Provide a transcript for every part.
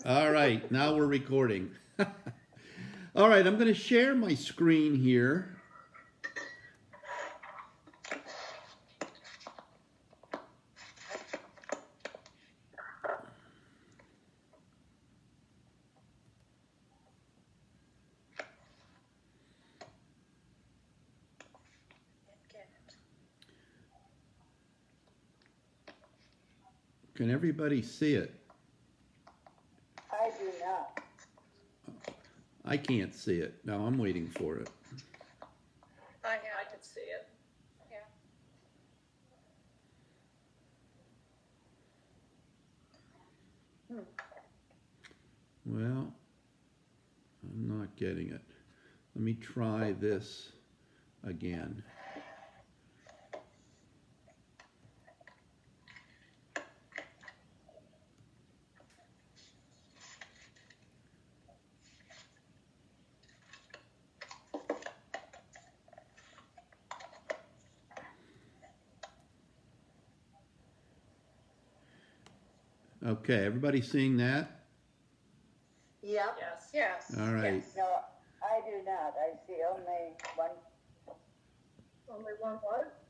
All right, now we're recording. All right, I'm going to share my screen here. Can everybody see it? I do not. I can't see it. No, I'm waiting for it. I can see it. Yeah. Well, I'm not getting it. Let me try this again. Okay, everybody seeing that? Yep. Yes. Yes. All right. Yes. No, I do not. I see only one what?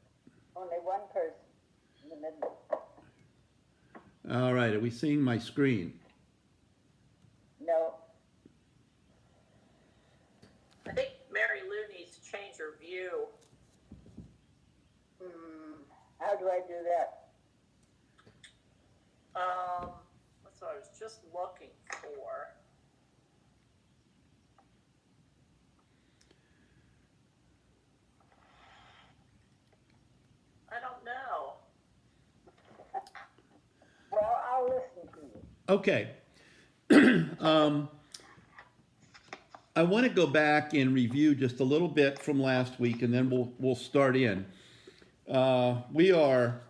only one person in the middle. All right, are we seeing my screen? No. I think Mary Lou needs to change her view. How do I do that? That's what I was just looking for. I don't know. Well, I'll listen to you. Okay. I want to go back and review just a little bit from last week, and then we'll start in. We are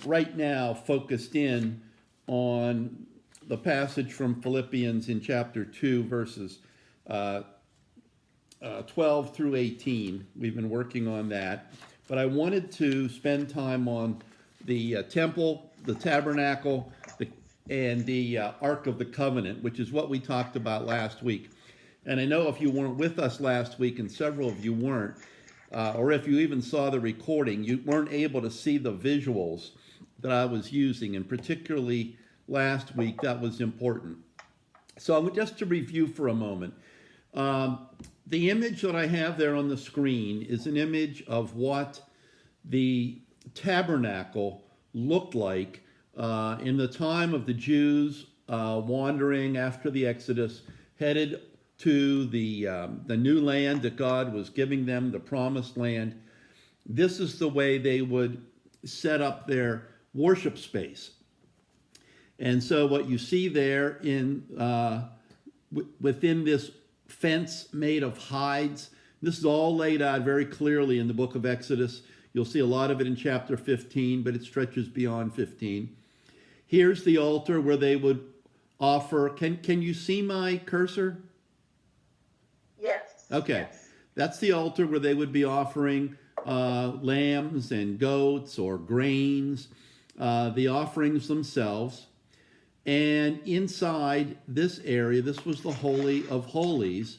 right now focused in on the passage from Philippians in chapter 2, verses 12 through 18. We've been working on that, but I wanted to spend time on the temple, the tabernacle, and the Ark of the Covenant, which is what we talked about last week. And I know if you weren't with us last week, and several of you weren't, or if you even saw the recording, you weren't able to see the visuals that I was using, and particularly last week, that was important. So just to review for a moment, the image that I have there on the screen is an image of what the tabernacle looked like in the time of the Jews wandering after the Exodus, headed to the new land that God was giving them, the promised land. This is the way they would set up their worship space. And so what you see there within this fence made of hides, this is all laid out very clearly in the book of Exodus. You'll see a lot of it in chapter 15, but it stretches beyond 15. Here's the altar where they would offer. Can you see my cursor? Yes. Okay. Yes. That's the altar where they would be offering lambs and goats or grains, the offerings themselves. And inside this area, this was the Holy of Holies.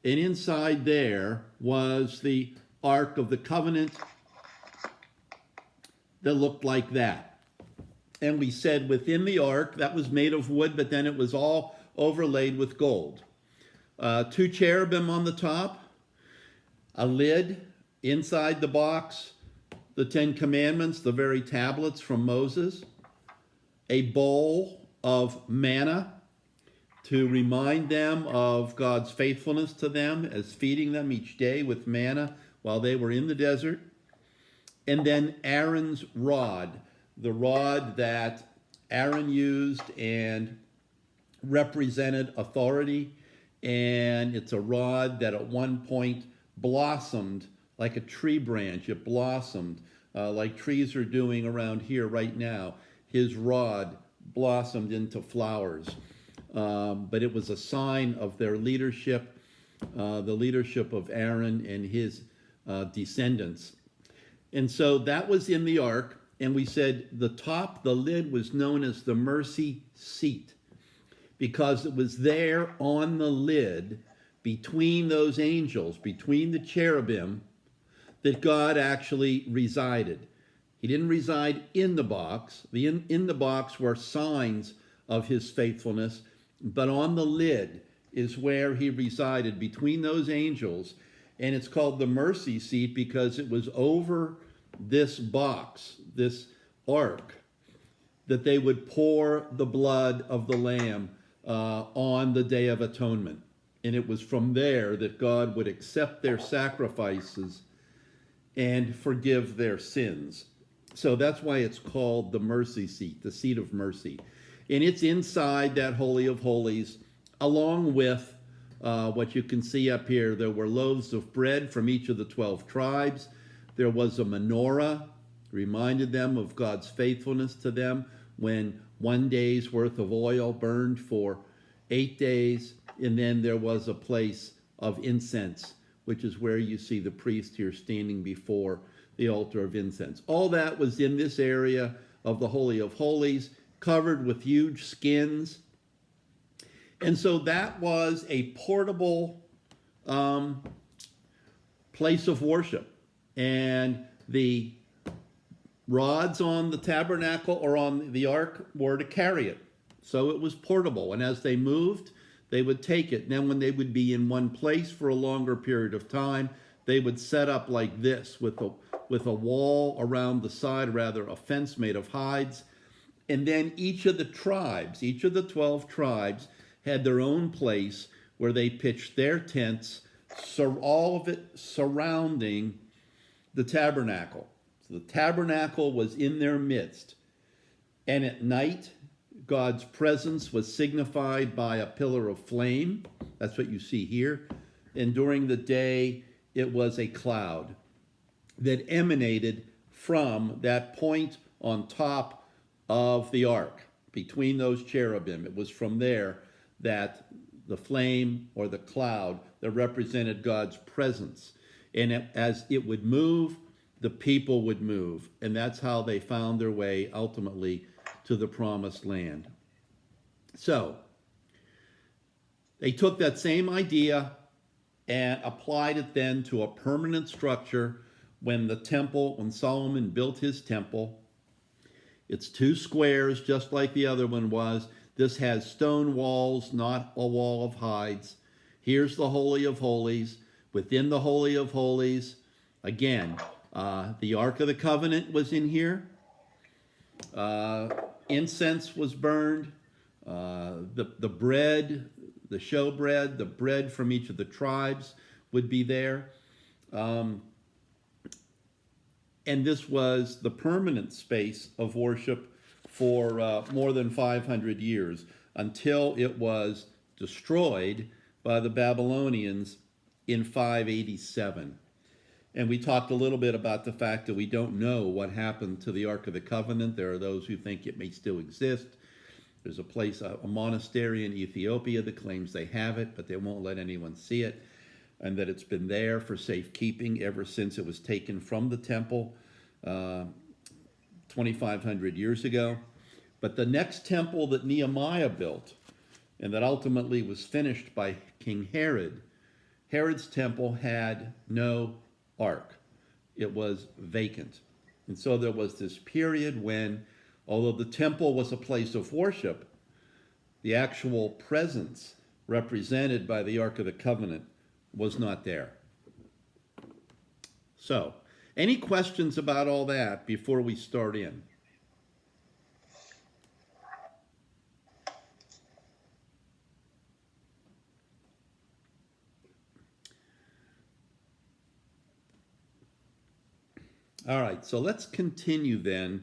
And inside there was the Ark of the Covenant that looked like that. And we said within the ark, that was made of wood, but then it was all overlaid with gold. 2 cherubim on the top, a lid inside the box, the 10 Commandments, the very tablets from Moses, a bowl of manna to remind them of God's faithfulness to them as feeding them each day with manna while they were in the desert, and then Aaron's rod, the rod that Aaron used and represented authority. And it's a rod that at one point blossomed like a tree branch. It blossomed like trees are doing around here right now. His rod blossomed into flowers. But it was a sign of their leadership, the leadership of Aaron and his descendants. And so that was in the ark. And we said the top, the lid, was known as the mercy seat. because it was there on the lid between those angels, between the cherubim, that God actually resided. He didn't reside in the box. In the box were signs of his faithfulness, but on the lid is where he resided between those angels. And it's called the mercy seat because it was over this box, this ark, that they would pour the blood of the Lamb on the Day of Atonement. And it was from there that God would accept their sacrifices and forgive their sins. So that's why it's called the mercy seat, the seat of mercy. And it's inside that Holy of Holies, along with what you can see up here. There were loaves of bread from each of the 12 tribes. There was a menorah, reminded them of God's faithfulness to them when 1 day's worth of oil burned for 8 days. And then there was a place of incense, which is where you see the priest here standing before the altar of incense. All that was in this area of the Holy of Holies, covered with huge skins. And so that was a portable place of worship. And the rods on the tabernacle or on the ark were to carry it. So it was portable. And as they moved, they would take it. And then when they would be in one place for a longer period of time, they would set up like this with a wall around the side, rather a fence made of hides. And then each of the tribes, each of the 12 tribes, had their own place where they pitched their tents, so all of it surrounding the tabernacle. So the tabernacle was in their midst. And at night, God's presence was signified by a pillar of flame. That's what you see here. And during the day, it was a cloud that emanated from that point on top of the ark, between those cherubim. It was from there that the flame or the cloud that represented God's presence. And as it would move, the people would move. And that's how they found their way ultimately to the promised land. So they took that same idea and applied it then to a permanent structure when Solomon built his temple. It's 2 squares, just like the other one was. This has stone walls, not a wall of hides. Here's the Holy of Holies. Within the Holy of Holies, again, the Ark of the Covenant was in here. Incense was burned. The bread, the showbread, the bread from each of the tribes would be there. And this was the permanent space of worship for more than 500 years until it was destroyed by the Babylonians in 587. And we talked a little bit about the fact that we don't know what happened to the Ark of the Covenant. There are those who think it may still exist. There's a place, a monastery in Ethiopia that claims they have it, but they won't let anyone see it, and that it's been there for safekeeping ever since it was taken from the temple 2,500 years ago. But the next temple that Nehemiah built, and that ultimately was finished by King Herod, Herod's temple had no ark. It was vacant. And so there was this period when, although the temple was a place of worship, the actual presence represented by the Ark of the Covenant was not there. So, any questions about all that before we start in? All right, so let's continue then,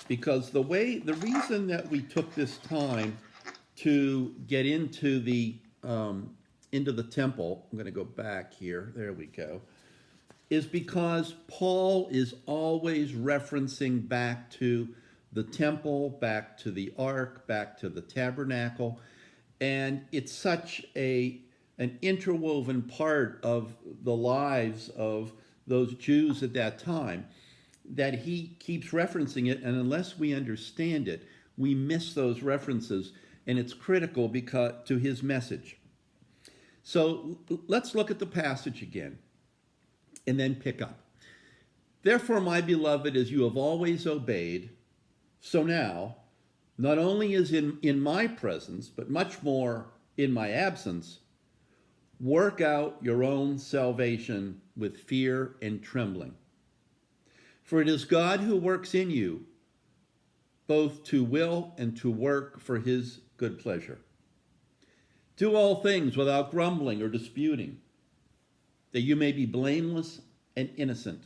because the reason that we took this time to get into the temple, I'm going to go back here, there we go, is because Paul is always referencing back to the temple, back to the ark, back to the tabernacle, and it's such an interwoven part of the lives of those Jews at that time that he keeps referencing it, and unless we understand it, we miss those references. and it's critical because to his message. So let's look at the passage again and then pick up. Therefore, my beloved, as you have always obeyed, so now, not only is in my presence, but much more in my absence, work out your own salvation with fear and trembling. For it is God who works in you, both to will and to work for his good pleasure. Do all things without grumbling or disputing, that you may be blameless and innocent,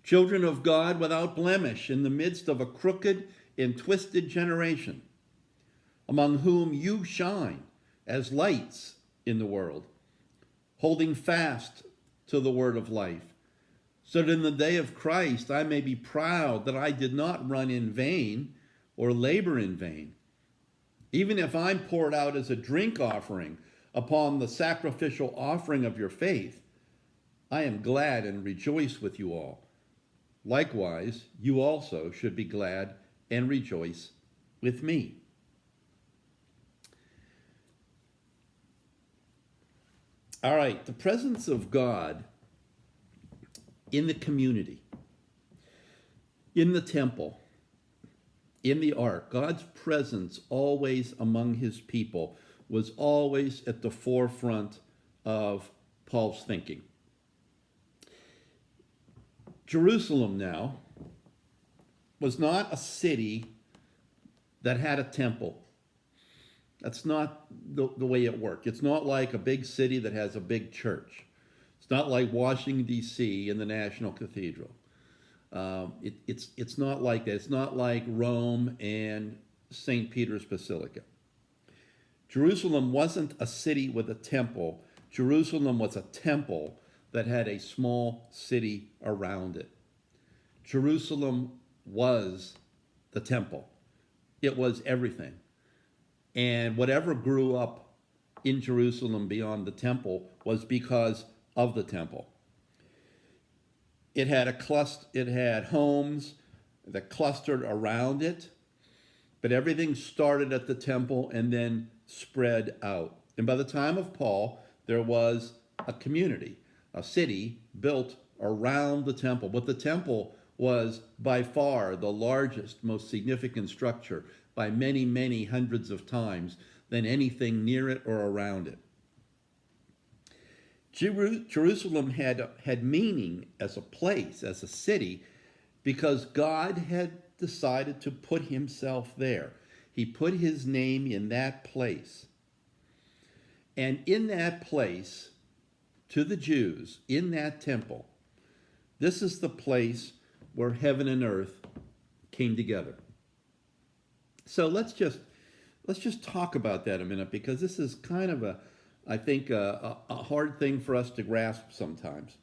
children of God without blemish in the midst of a crooked and twisted generation, among whom you shine as lights in the world, holding fast to the word of life, so that in the day of Christ I may be proud that I did not run in vain or labor in vain. Even if I'm poured out as a drink offering upon the sacrificial offering of your faith, I am glad and rejoice with you all. Likewise, you also should be glad and rejoice with me. All right, the presence of God in the community, in the temple, in the ark, God's presence always among his people was always at the forefront of Paul's thinking. Jerusalem now was not a city that had a temple. That's not the way it worked. It's not like a big city that has a big church. It's not like Washington, D.C. and the National Cathedral. It's not like that. It's not like Rome and St. Peter's Basilica. Jerusalem wasn't a city with a temple. Jerusalem was a temple that had a small city around it. Jerusalem was the temple. It was everything. And whatever grew up in Jerusalem beyond the temple was because of the temple. It had homes that clustered around it, but everything started at the temple and then spread out. And by the time of Paul, there was a community, a city built around the temple. But the temple was by far the largest, most significant structure by many, many hundreds of times than anything near it or around it. Jerusalem had meaning as a place, as a city, because God had decided to put himself there. He put his name in that place. And in that place, to the Jews, in that temple, this is the place where heaven and earth came together. So let's just talk about that a minute, because this is kind of I think a hard thing for us to grasp sometimes.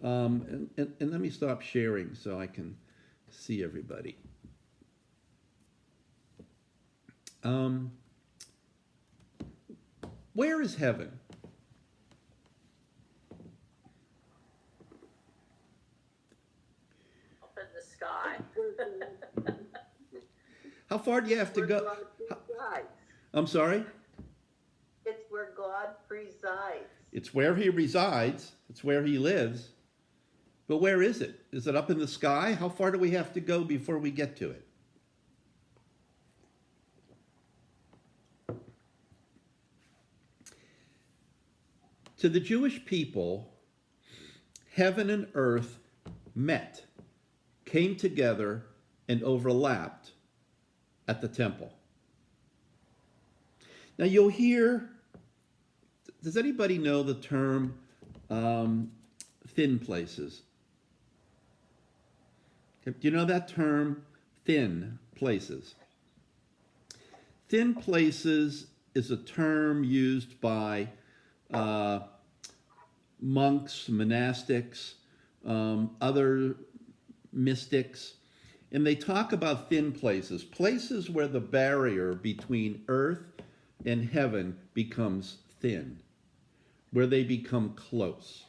And let me stop sharing so I can see everybody. Where is heaven? Up in the sky. How far do you have to Where go? God presides. I'm sorry? It's where God presides. It's where he resides. It's where he lives. But where is it? Is it up in the sky? How far do we have to go before we get to it? To the Jewish people, heaven and earth met, came together, and overlapped at the temple. Now you'll hear, does anybody know the term thin places? Do you know that term, thin places? Thin places is a term used by monks, monastics, other mystics, and they talk about thin places, places where the barrier between earth and heaven becomes thin, where they become close.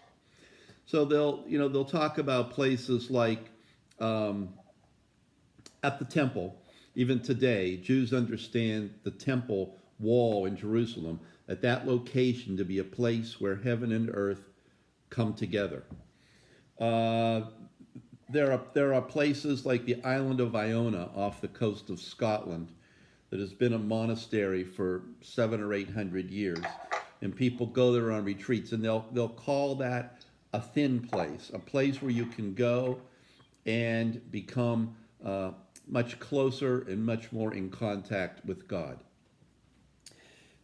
So they'll talk about places like at the temple, even today, Jews understand the temple wall in Jerusalem, at that location, to be a place where heaven and earth come together. There are places like the island of Iona off the coast of Scotland that has been a monastery for 700 or 800 years, and people go there on retreats, and they'll call that a thin place, a place where you can go and become much closer and much more in contact with God.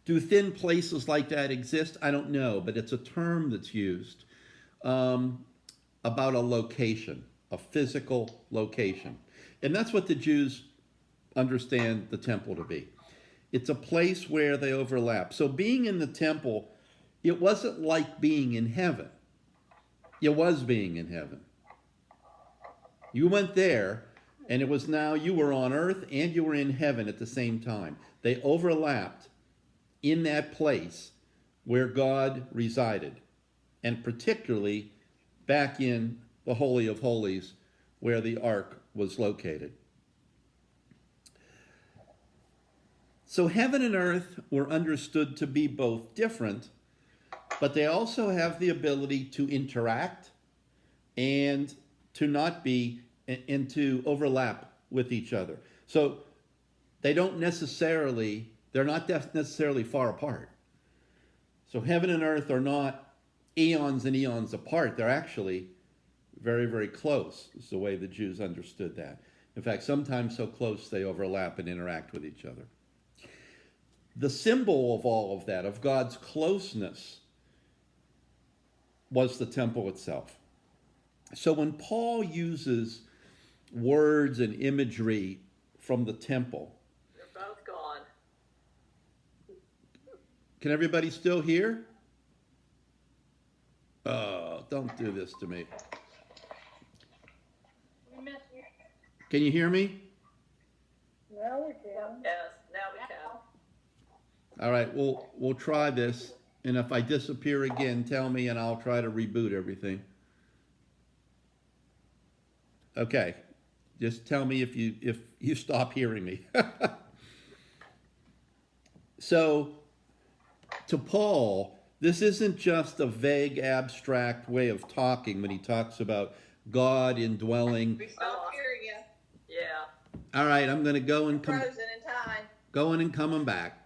Do thin places like that exist? I don't know, but it's a term that's used about a location, a physical location. And that's what the Jews understand the temple to be. It's a place where they overlap. So being in the temple, it wasn't like being in heaven. It was being in heaven. You went there, and it was now you were on earth and you were in heaven at the same time. They overlapped in that place where God resided, and particularly back in the Holy of Holies where the ark was located. So heaven and earth were understood to be both different, but they also have the ability to interact and to not be, and to overlap with each other. So they're not necessarily far apart. So heaven and earth are not eons and eons apart. They're actually very, very close, is the way the Jews understood that. In fact, sometimes so close they overlap and interact with each other. The symbol of all of that, of God's closeness, was the temple itself. So when Paul uses words and imagery from the temple, You're both gone. can everybody still hear? Oh, don't do this to me. We miss you. Can you hear me? Now we can. Yes, now we can. All right, we'll try this, and if I disappear again, tell me, and I'll try to reboot everything. Okay, just tell me if you stop hearing me. So, to Paul, this isn't just a vague, abstract way of talking when he talks about God indwelling. We stopped hearing you. Yeah. All right, I'm going to go and come, Frozen in time. going and coming back.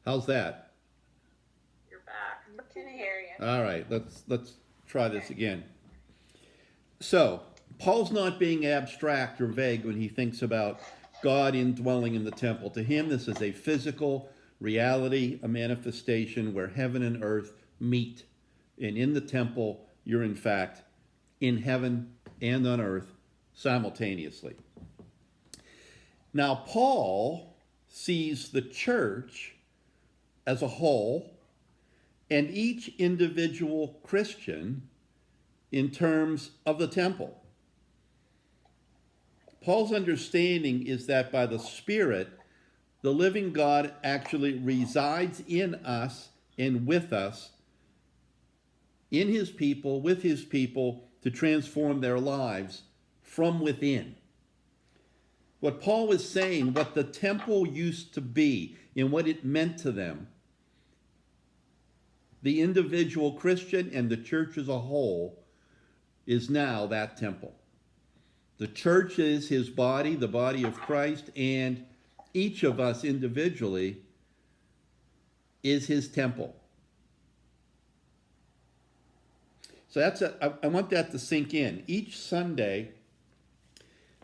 How's that? You're back. We can hear you. All right, let's try this again. So, Paul's not being abstract or vague when he thinks about God indwelling in the temple. To him, this is a physical reality, a manifestation where heaven and earth meet. And in the temple, you're in fact in heaven and on earth simultaneously. Now, Paul sees the church as a whole and each individual Christian in terms of the temple. Paul's understanding is that by the Spirit, the living God actually resides in us and with us, in his people, with his people, to transform their lives from within. What Paul is saying, what the temple used to be and what it meant to them, the individual Christian and the church as a whole is now that temple. The church is his body, the body of Christ, and each of us individually is his temple. So I want that to sink in. Each Sunday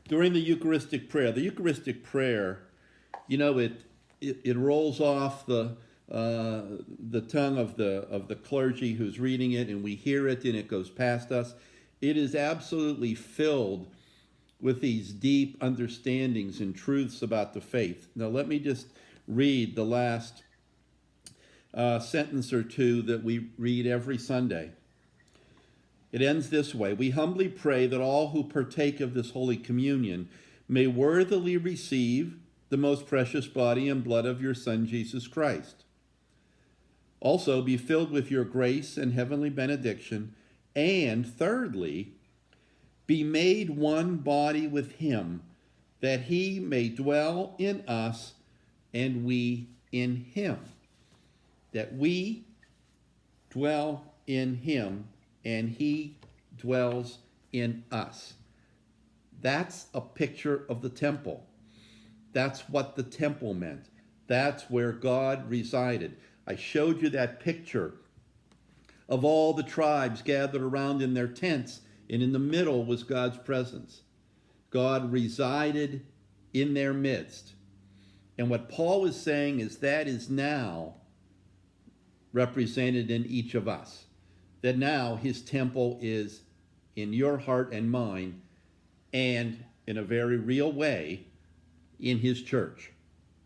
during the Eucharistic prayer, you know, it rolls off the tongue of the clergy who's reading it, and we hear it, and it goes past us. It is absolutely filled with these deep understandings and truths about the faith. Now, let me just read the last sentence or two that we read every Sunday. It ends this way: "We humbly pray that all who partake of this Holy Communion may worthily receive the most precious body and blood of your Son, Jesus Christ. Also, be filled with your grace and heavenly benediction. And thirdly, be made one body with him, that he may dwell in us and we in him." That we dwell in him and he dwells in us. That's a picture of the temple. That's what the temple meant. That's where God resided. I showed you that picture of all the tribes gathered around in their tents, and in the middle was God's presence. God resided in their midst. And what Paul is saying is that is now represented in each of us. That now his temple is in your heart and mine, and in a very real way in his church,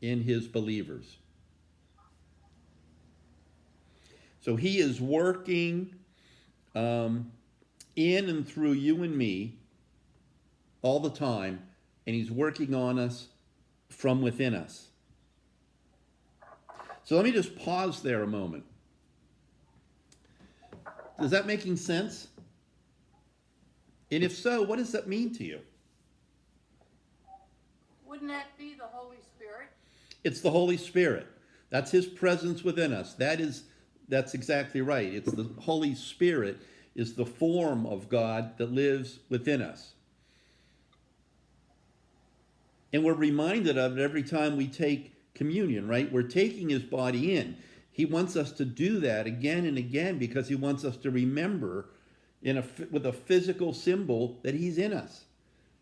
in his believers. So he is working in and through you and me all the time, and he's working on us from within us. So let me just pause there a moment. Is that making sense? And if so, what does that mean to you? Wouldn't that be the Holy Spirit? It's the Holy Spirit. That's his presence within us. That's exactly right. It's the Holy Spirit is the form of God that lives within us. And we're reminded of it every time we take communion, right? We're taking his body in. He wants us to do that again and again because he wants us to remember with a physical symbol that he's in us.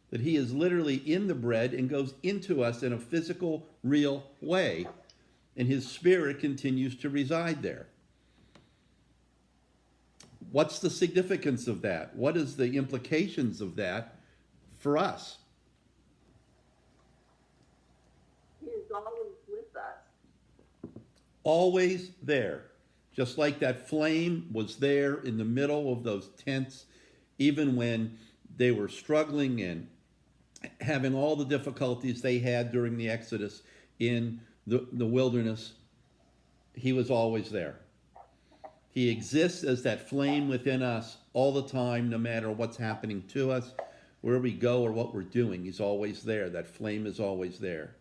That he is literally in the bread and goes into us in a physical, real way. And his spirit continues to reside there. What's the significance of that? What is the implications of that for us? He is always with us. Always there. Just like that flame was there in the middle of those tents, even when they were struggling and having all the difficulties they had during the Exodus in the wilderness, he was always there. He exists as that flame within us all the time, no matter what's happening to us, where we go or what we're doing. He's always there. That flame is always there.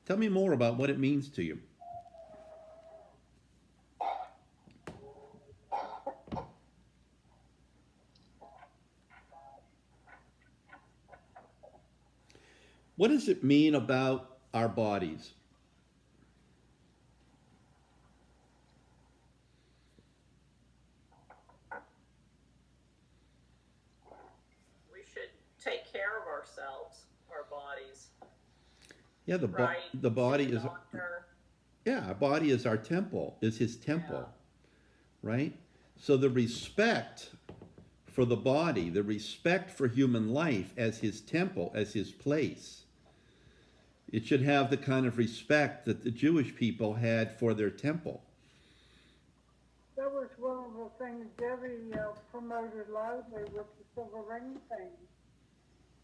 Tell me more about what it means to you. What does it mean about our bodies? We should take care of ourselves, our bodies. Yeah, the body is Doctor. our body is our temple, is his temple, right? So the respect for the body, the respect for human life as his temple, as his place, it should have the kind of respect that the Jewish people had for their temple. That was one of the things Debbie promoted loudly with the silver ring thing.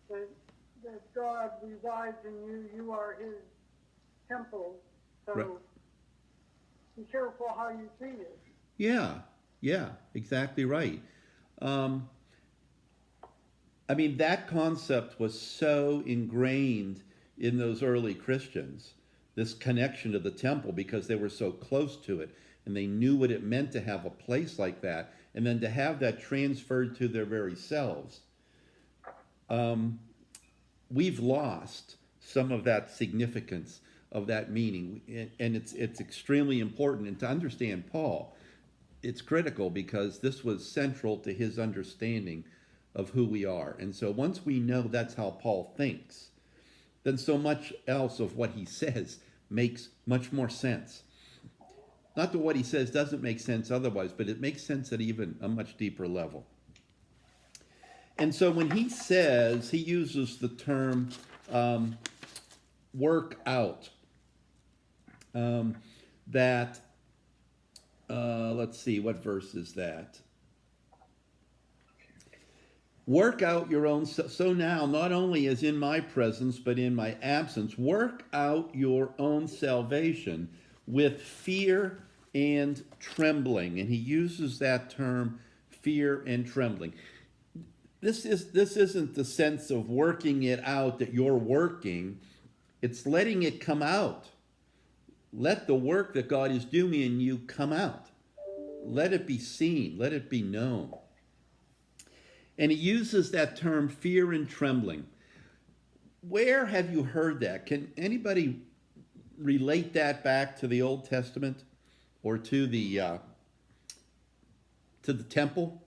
That God resides in you, you are his temple. So Right. be careful how you treat it. Yeah, exactly right. I mean, that concept was so ingrained in those early Christians, this connection to the temple, because they were so close to it, and they knew what it meant to have a place like that, and then to have that transferred to their very selves. we've lost some of that significance of that meaning, and it's extremely important. And to understand Paul, it's critical because this was central to his understanding of who we are. And so once we know that's how Paul thinks, then so much else of what he says makes much more sense. Not that what he says doesn't make sense otherwise, but it makes sense at even a much deeper level. And so when he says, he uses the term work out, that, let's see, what verse is that? Work out your own, so now, not only as in my presence, but in my absence, work out your own salvation with fear and trembling. And he uses that term, fear and trembling. This isn't the sense of working it out that you're working. It's letting it come out. Let the work that God is doing in you come out. Let it be seen. Let it be known. And he uses that term, fear and trembling. Where have you heard that? Can anybody relate that back to the Old Testament or to the temple?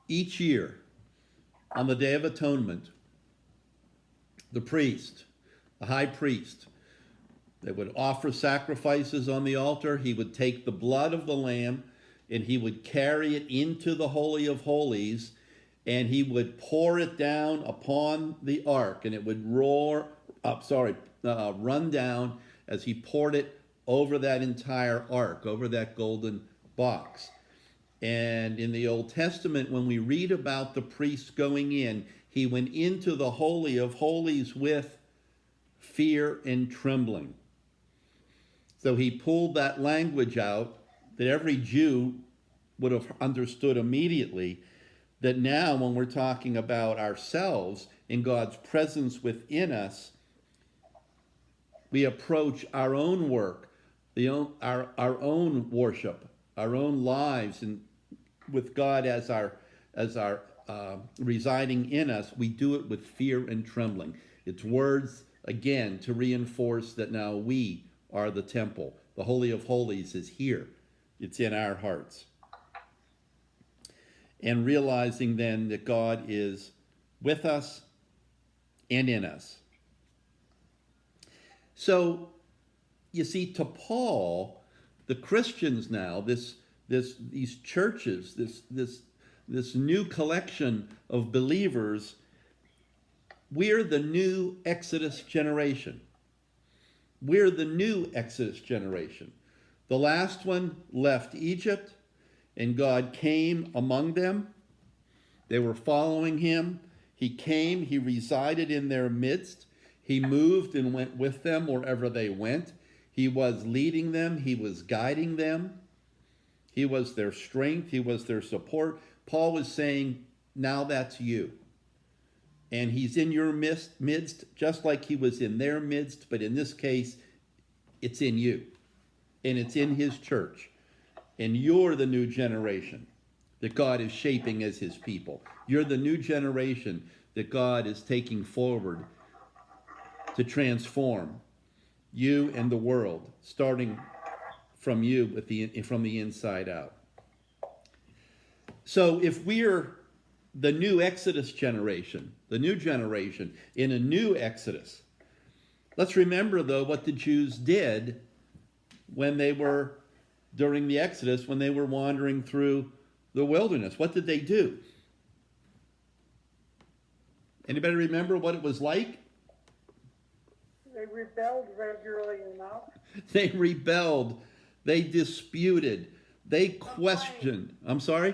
Each year, on the Day of Atonement, the priest, the high priest, they would offer sacrifices on the altar. He would take the blood of the lamb and he would carry it into the Holy of Holies, and he would pour it down upon the ark, and it would run down as he poured it over that entire ark, over that golden box. And in the Old Testament, when we read about the priest going in, he went into the Holy of Holies with fear and trembling. So he pulled that language out that every Jew would have understood immediately, that now when we're talking about ourselves in God's presence within we approach our own work, our own worship, our own lives, and with God as our residing in us, we do it with fear and trembling. It's words, again, to reinforce that now we are the temple. The Holy of Holies is here. It's in our hearts. And realizing then that God is with us and in us. So, you see, to Paul, the Christians now, these churches, this new collection of believers, we're the new Exodus generation. We're the new Exodus generation. The last one left Egypt, and God came among them. They were following him. He came, he resided in their midst. He moved and went with them wherever they went. He was leading them. He was guiding them. He was their strength. He was their support. Paul was saying, now that's you. And he's in your midst, just like he was in their midst, but in this case, it's in you. And it's in his church. And you're the new generation that God is shaping as his people. You're the new generation that God is taking forward to transform you and the world, starting from you from the inside out. So if we're the new Exodus generation, the new generation in a new Exodus, let's remember, though, what the Jews did when they were, during the Exodus, when they were wandering through the wilderness. What did they do? Anybody remember what it was like? They rebelled regularly enough. They rebelled. They disputed. They questioned. I'm sorry?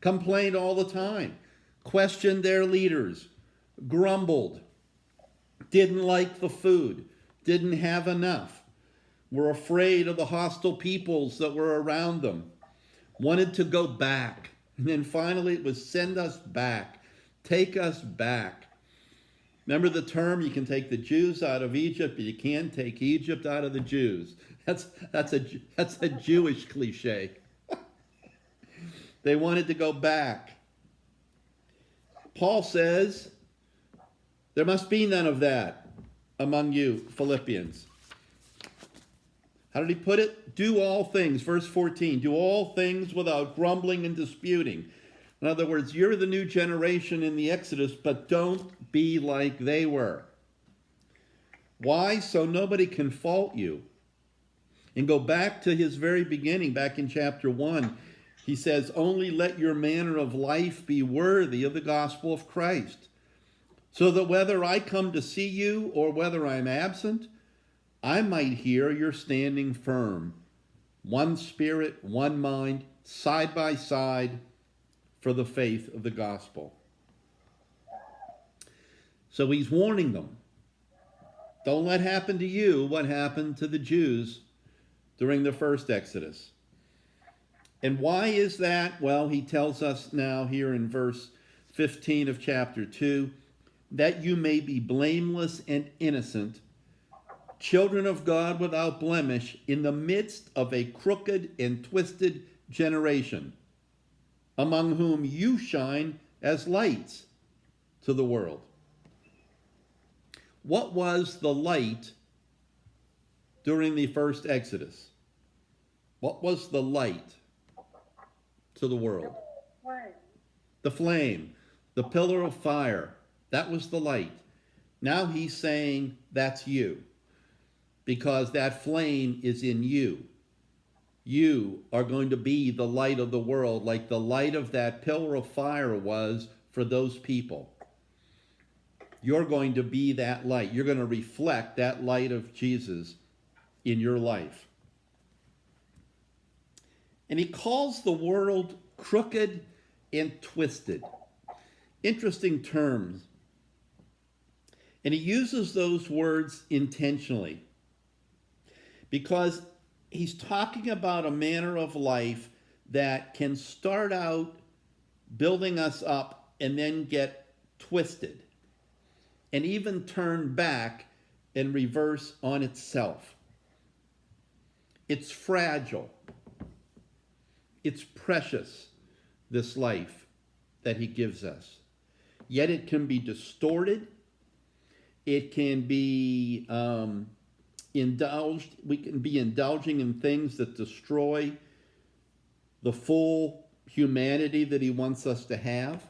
Complained all the time. Questioned their leaders. Grumbled. Didn't like the food. Didn't have enough. Were afraid of the hostile peoples that were around them. Wanted to go back. And then finally it was send us back. Take us back. Remember the term, you can take the Jews out of Egypt, but you can't take Egypt out of the Jews. That's a Jewish cliche. They wanted to go back. Paul says, there must be none of that among you, Philippians. How did he put it? Do all things, verse 14, do all things without grumbling and disputing. In other words, you're the new generation in the Exodus, but don't be like they were. Why? So nobody can fault you. And go back to his very beginning, back in chapter 1. He says, only let your manner of life be worthy of the gospel of Christ, so that whether I come to see you or whether I'm absent, I might hear you're standing firm, one spirit, one mind, side by side, for the faith of the gospel. So he's warning them. Don't let happen to you what happened to the Jews during the first Exodus. And why is that? Well, he tells us now here in verse 15 of chapter 2, that you may be blameless and innocent, children of God without blemish, in the midst of a crooked and twisted generation, among whom you shine as lights to the world. What was the light during the first Exodus? What was the light to the world? Flame. The flame, the pillar of fire. That was the light. Now he's saying that's you, because that flame is in you. You are going to be the light of the world, like the light of that pillar of fire was for those people. You're going to be that light. You're going to reflect that light of Jesus in your life. And he calls the world crooked and twisted. Interesting terms. And he uses those words intentionally, because he's talking about a manner of life that can start out building us up and then get twisted and even turn back and reverse on itself. It's fragile. It's precious, this life that he gives us. Yet it can be distorted. It can be indulged. We can be indulging in things that destroy the full humanity that he wants us to have.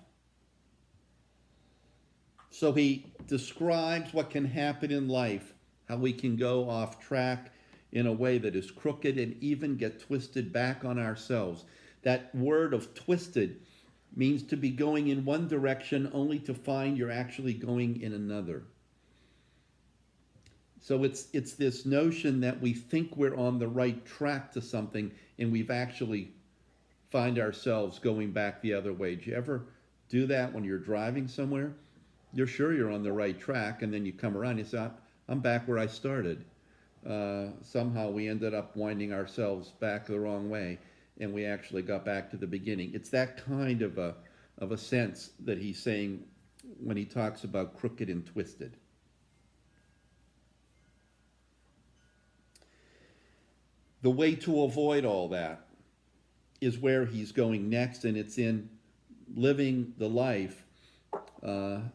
So he describes what can happen in life, how we can go off track in a way that is crooked and even get twisted back on ourselves. That word of twisted means to be going in one direction only to find you're actually going in another. So it's this notion that we think we're on the right track to something and we've actually find ourselves going back the other way. Do you ever do that when you're driving somewhere? You're sure you're on the right track, and then you come around and you say, I'm back where I started. Somehow we ended up winding ourselves back the wrong way, and we actually got back to the beginning. It's that kind of a sense that he's saying when he talks about crooked and twisted. The way to avoid all that is where he's going next, and it's in living the life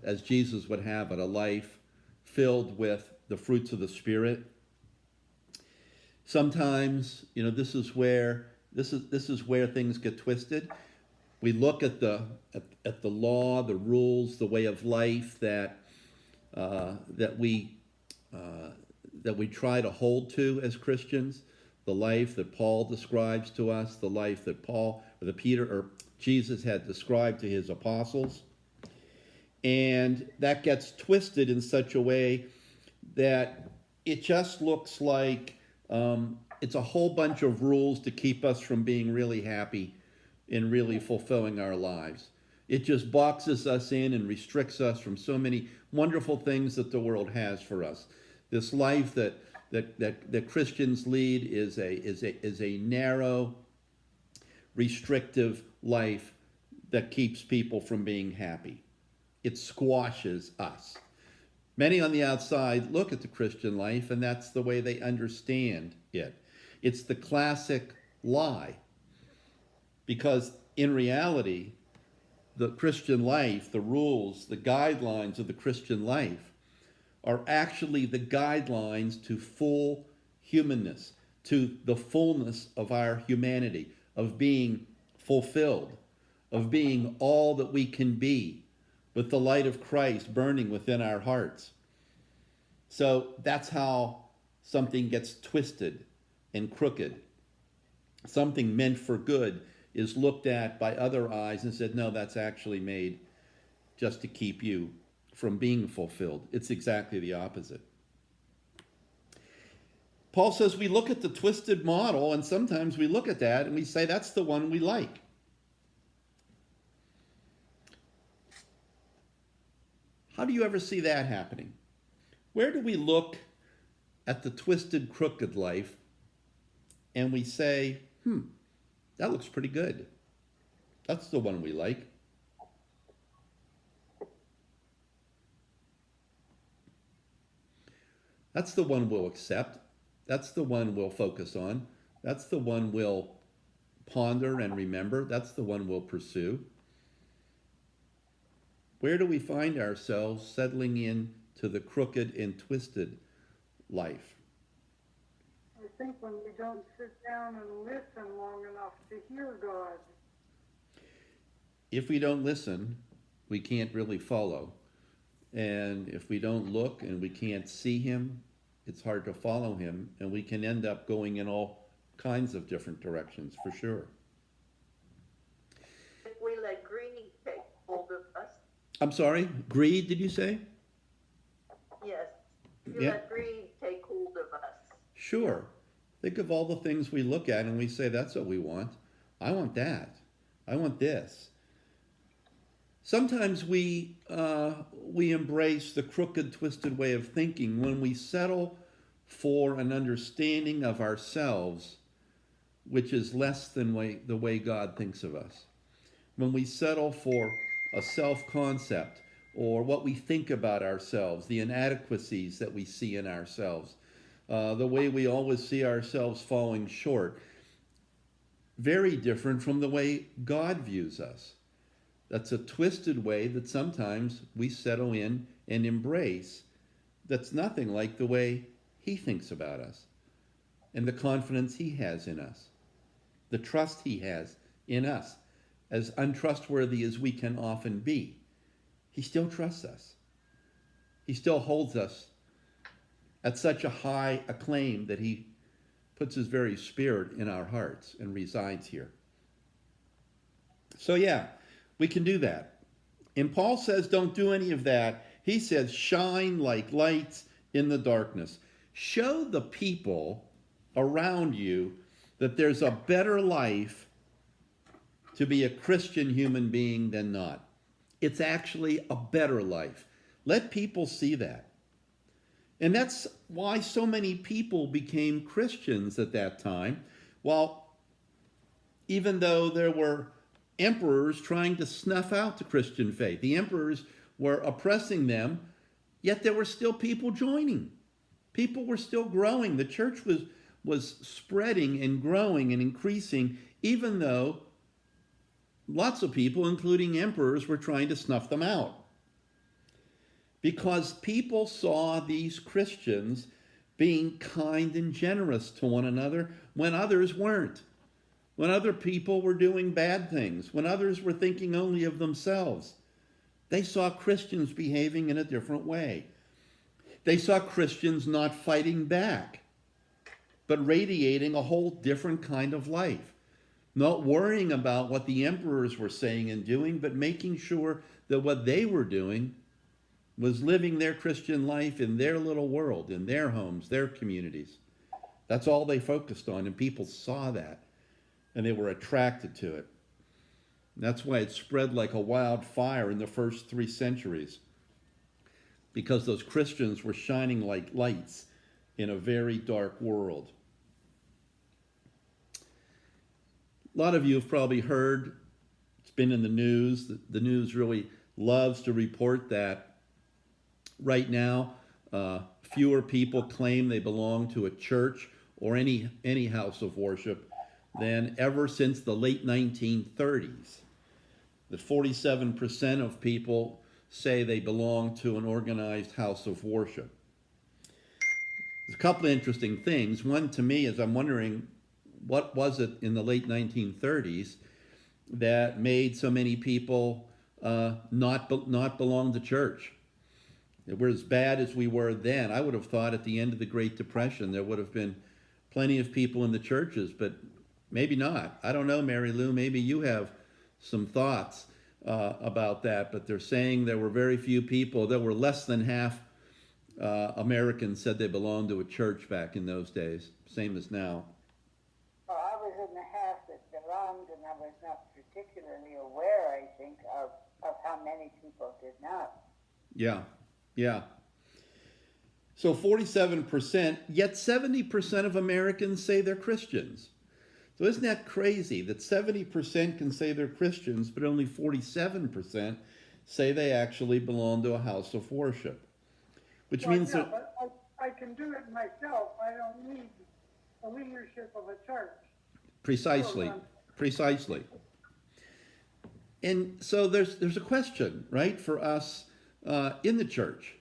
as Jesus would have it, a life filled with the fruits of the Spirit. Sometimes, this is where things get twisted. We look at the law, the rules, the way of life that we try to hold to as Christians. The life that Paul describes to us, the life that Jesus had described to his apostles. And that gets twisted in such a way that it just looks like it's a whole bunch of rules to keep us from being really happy and really fulfilling our lives. It just boxes us in and restricts us from so many wonderful things that the world has for us. This life that Christians lead is a narrow, restrictive life that keeps people from being happy. It squashes us. Many on the outside look at the Christian life, and that's the way they understand it. It's the classic lie. Because in reality, the Christian life, the rules, the guidelines of the Christian life are actually the guidelines to full humanness, to the fullness of our humanity, of being fulfilled, of being all that we can be, with the light of Christ burning within our hearts. So that's how something gets twisted and crooked. Something meant for good is looked at by other eyes and said, no, that's actually made just to keep you from being fulfilled. It's exactly the opposite. Paul says we look at the twisted model, and sometimes we look at that and we say that's the one we like. How do you ever see that happening? Where do we look at the twisted, crooked life and we say, that looks pretty good. That's the one we like. That's the one we'll accept. That's the one we'll focus on. That's the one we'll ponder and remember. That's the one we'll pursue. Where do we find ourselves settling in to the crooked and twisted life? I think when we don't sit down and listen long enough to hear God. If we don't listen, we can't really follow. And if we don't look and we can't see him, it's hard to follow him, and we can end up going in all kinds of different directions, for sure. If we let greed take hold of us, I'm sorry, greed, did you say? yes, if you Yeah. let greed take hold of us, Sure. Think of all the things we look at and we say, that's what we want. I want that. I want this. Sometimes we embrace the crooked, twisted way of thinking when we settle for an understanding of ourselves which is less than the way God thinks of us. When we settle for a self-concept or what we think about ourselves, the inadequacies that we see in ourselves, the way we always see ourselves falling short, very different from the way God views us. That's a twisted way that sometimes we settle in and embrace. That's nothing like the way he thinks about us and the confidence he has in us, the trust he has in us. As untrustworthy as we can often be, he still trusts us. He still holds us at such a high acclaim that he puts his very spirit in our hearts and resides here. So yeah, we can do that. And Paul says don't do any of that. He says shine like lights in the darkness. Show the people around you that there's a better life to be a Christian human being than not. It's actually a better life. Let people see that. And that's why so many people became Christians at that time. While even though there were emperors trying to snuff out the Christian faith, the emperors were oppressing them, yet there were still people joining. People were still growing. The church was spreading and growing and increasing, even though lots of people, including emperors, were trying to snuff them out. Because people saw these Christians being kind and generous to one another when others weren't. When other people were doing bad things. When others were thinking only of themselves. They saw Christians behaving in a different way. They saw Christians not fighting back, but radiating a whole different kind of life. Not worrying about what the emperors were saying and doing, but making sure that what they were doing was living their Christian life in their little world, in their homes, their communities. That's all they focused on, and people saw that, and they were attracted to it. And that's why it spread like a wildfire in the first 3 centuries, because those Christians were shining like lights in a very dark world. A lot of you have probably heard, it's been in the news, the news really loves to report that right now, fewer people claim they belong to a church or any house of worship than ever since the late 1930s. That 47% of people say they belong to an organized house of worship. There's a couple of interesting things. One, to me, is I'm wondering, what was it in the late 1930s that made so many people not belong to church? If we're as bad as we were then, I would have thought at the end of the Great Depression there would have been plenty of people in the churches, but maybe not. I don't know, Mary Lou, maybe you have some thoughts about that, but they're saying there were very few people. There were less than half Americans said they belonged to a church back in those days, same as now. Well, I was in the half that belonged, and I was not particularly aware, I think, of how many people did not. Yeah, yeah. So 47%, yet 70% of Americans say they're Christians. So isn't that crazy that 70% can say they're Christians, but only 47% say they actually belong to a house of worship? Which Well, means yeah, that... but I can do it myself. I don't need the leadership of a church. Precisely, precisely. And so there's a question, right, for us in the church,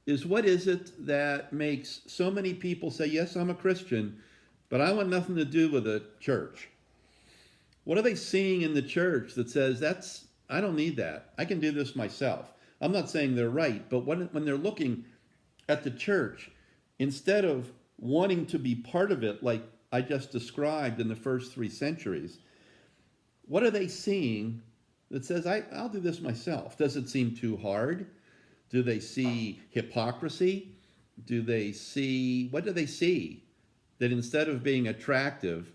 is what is it that makes so many people say, yes, I'm a Christian, but I want nothing to do with a church? What are they seeing in the church that says, I don't need that. I can do this myself. I'm not saying they're right, but when they're looking at the church, instead of wanting to be part of it like I just described in the first 3 centuries, what are they seeing that says, I'll do this myself? Does it seem too hard? Do they see hypocrisy? What do they see that instead of being attractive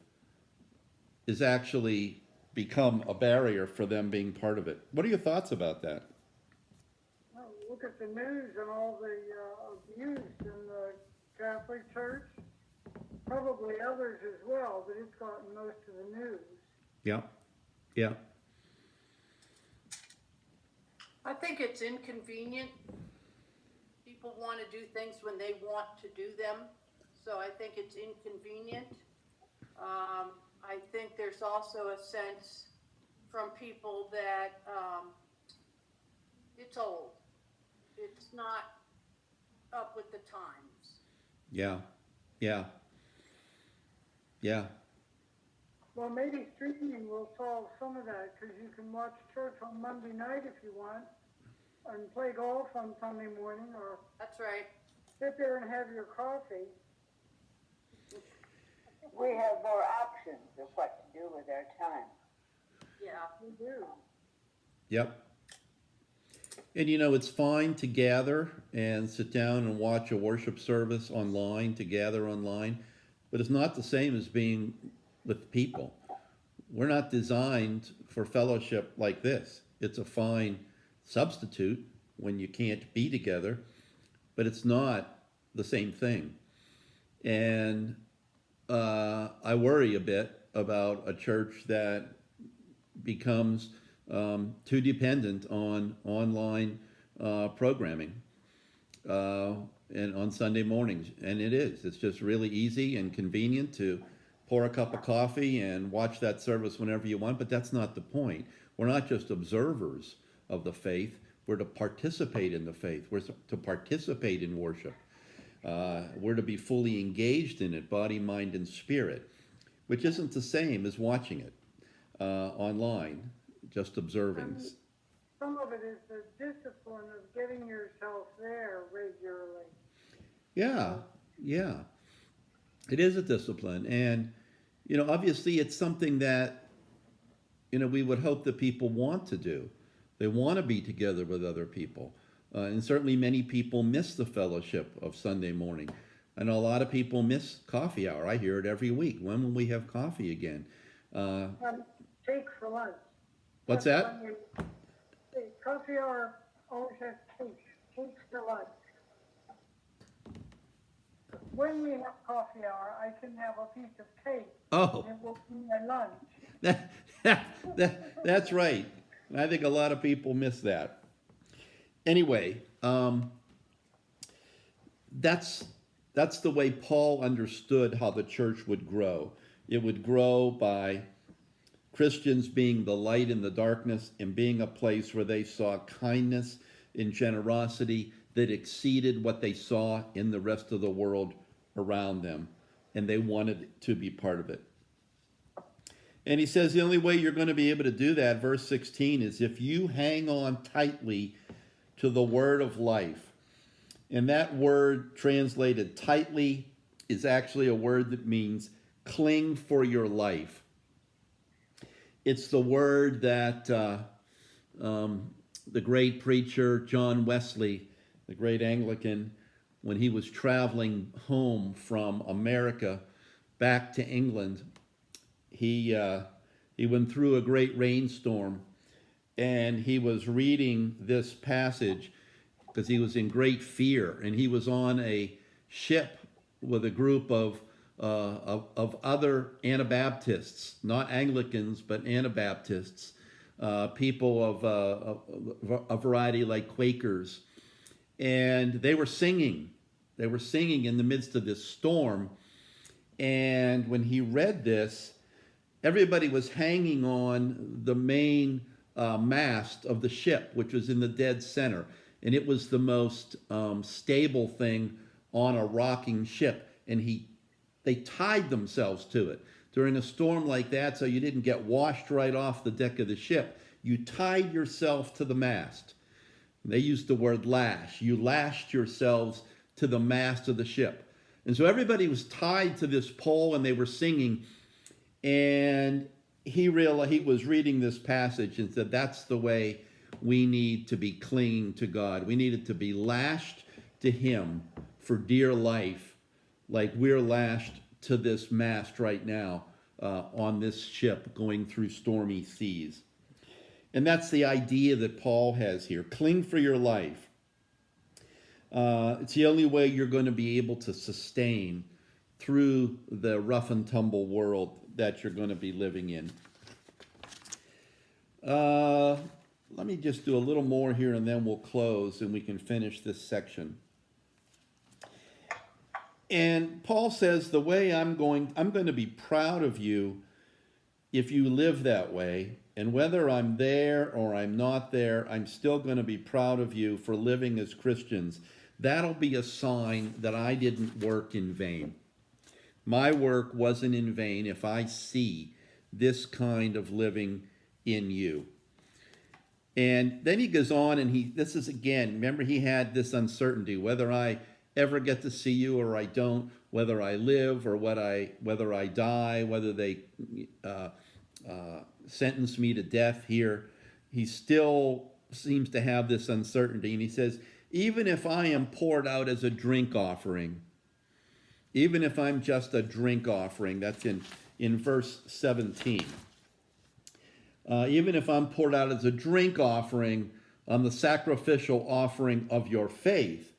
is actually become a barrier for them being part of it? What are your thoughts about that? Well, look at the news and all the abuse in the Catholic Church. Probably others as well, but it's gotten most of the news. Yeah, yeah. I think it's inconvenient. People want to do things when they want to do them. So I think it's inconvenient. I think there's also a sense from people that it's old. It's not up with the times. Yeah, yeah, yeah, Well, maybe streaming will solve some of that, because you can watch church on Monday night if you want, and play golf on Sunday morning, or That's right. sit there and have your coffee. We have more options of what to do with our time. Yeah. We do. yep. And it's fine to gather and sit down and watch a worship service online, to gather online, but it's not the same as being with people. We're not designed for fellowship like this. It's a fine substitute when you can't be together, but it's not the same thing. And I worry a bit about a church that becomes too dependent on online programming and on Sunday mornings. And it's just really easy and convenient to pour a cup of coffee and watch that service whenever you want, but that's not the point. We're not just observers of the faith, we're to participate in the faith, we're to participate in worship. We're to be fully engaged in it, body, mind, and spirit, which isn't the same as watching it online, just observing. Some of it is the discipline of getting yourself there regularly. Yeah, yeah. It is a discipline. And, obviously it's something that, we would hope that people want to do. They want to be together with other people. And certainly many people miss the fellowship of Sunday morning. I know a lot of people miss coffee hour. I hear it every week. When will we have coffee again? Take for lunch. What's that? Coffee hour always has cake for lunch. When we have coffee hour, I can have a piece of cake. Oh. And it will be my lunch. That's right. I think a lot of people miss that. Anyway, that's the way Paul understood how the church would grow. It would grow by Christians being the light in the darkness and being a place where they saw kindness and generosity that exceeded what they saw in the rest of the world around them, and they wanted to be part of it. And he says the only way you're going to be able to do that, verse 16, is if you hang on tightly to the word of life. And that word translated tightly is actually a word that means cling for your life. It's the word that the great preacher John Wesley, the great Anglican, when he was traveling home from America back to England, he went through a great rainstorm, and he was reading this passage because he was in great fear, and he was on a ship with a group of other Anabaptists, not Anglicans, but Anabaptists, people of a variety like Quakers, and they were singing. They were singing in the midst of this storm, and when he read this, everybody was hanging on the main mast of the ship, which was in the dead center, and it was the most stable thing on a rocking ship, and they tied themselves to it. During a storm like that, so you didn't get washed right off the deck of the ship, you tied yourself to the mast. They used the word lash. You lashed yourselves to the mast of the ship. And so everybody was tied to this pole, and they were singing, and he realized, he was reading this passage and said, that's the way we need to be clinging to God. We needed to be lashed to him for dear life, like we're lashed to this mast right now on this ship going through stormy seas. And that's the idea that Paul has here. Cling for your life. It's the only way you're going to be able to sustain through the rough and tumble world that you're going to be living in. Let me just do a little more here, and then we'll close and we can finish this section. And Paul says, the way I'm going to be proud of you if you live that way. And whether I'm there or I'm not there, I'm still going to be proud of you for living as Christians. That'll be a sign that I didn't work in vain. My work wasn't in vain if I see this kind of living in you. And then he goes on, and this is again, remember, he had this uncertainty, whether I ever get to see you or I don't, whether I live or whether I die, whether they sentence me to death here. He still seems to have this uncertainty. And he says, even if I am poured out as a drink offering, even if I'm just a drink offering, that's in verse 17. Even if I'm poured out as a drink offering on the sacrificial offering of your faith,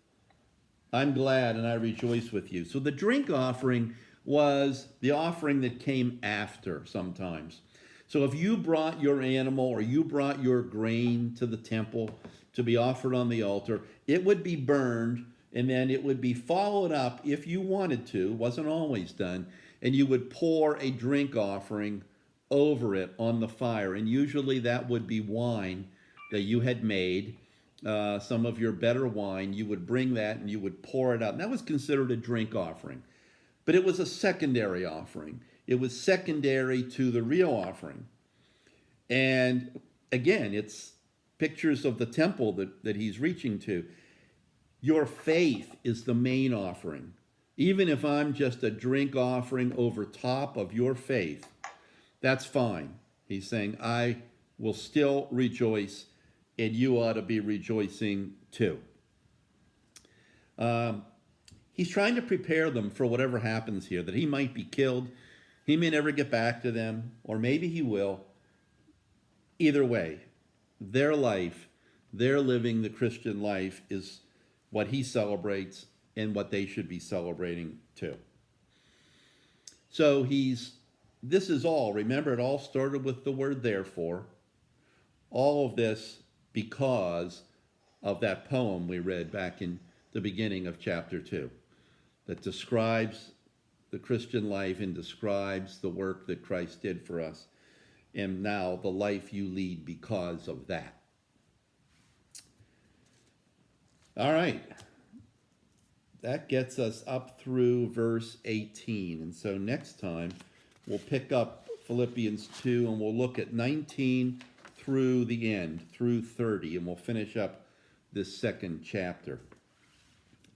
I'm glad and I rejoice with you. So the drink offering was the offering that came after sometimes. So if you brought your animal or you brought your grain to the temple to be offered on the altar, it would be burned, and then it would be followed up, if you wanted to, wasn't always done, and you would pour a drink offering over it on the fire. And usually that would be wine that you had made, some of your better wine. You would bring that and you would pour it out. And that was considered a drink offering. But it was a secondary offering. It was secondary to the real offering. And again, it's pictures of the temple that he's reaching to. Your faith is the main offering. Even if I'm just a drink offering over top of your faith, that's fine. He's saying, I will still rejoice, and you ought to be rejoicing too. He's trying to prepare them for whatever happens here, that he might be killed. He may never get back to them, or maybe he will. Either way, their life, their living the Christian life is what he celebrates and what they should be celebrating too. So this is all, remember, it all started with the word therefore. All of this because of that poem we read back in the beginning of chapter 2, that describes the Christian life and describes the work that Christ did for us, and now the life you lead because of that. All right. That gets us up through verse 18. And so next time we'll pick up Philippians 2 and we'll look at 19 through the end, through 30, and we'll finish up this second chapter.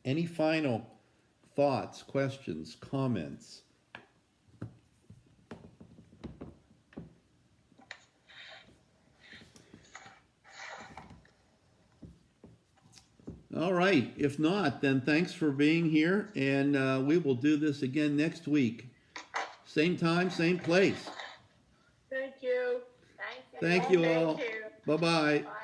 Any final thoughts, questions, comments? All right. If not, then thanks for being here, and we will do this again next week. Same time, same place. Thank you. Thank you all. Thank you. Bye-bye. Bye.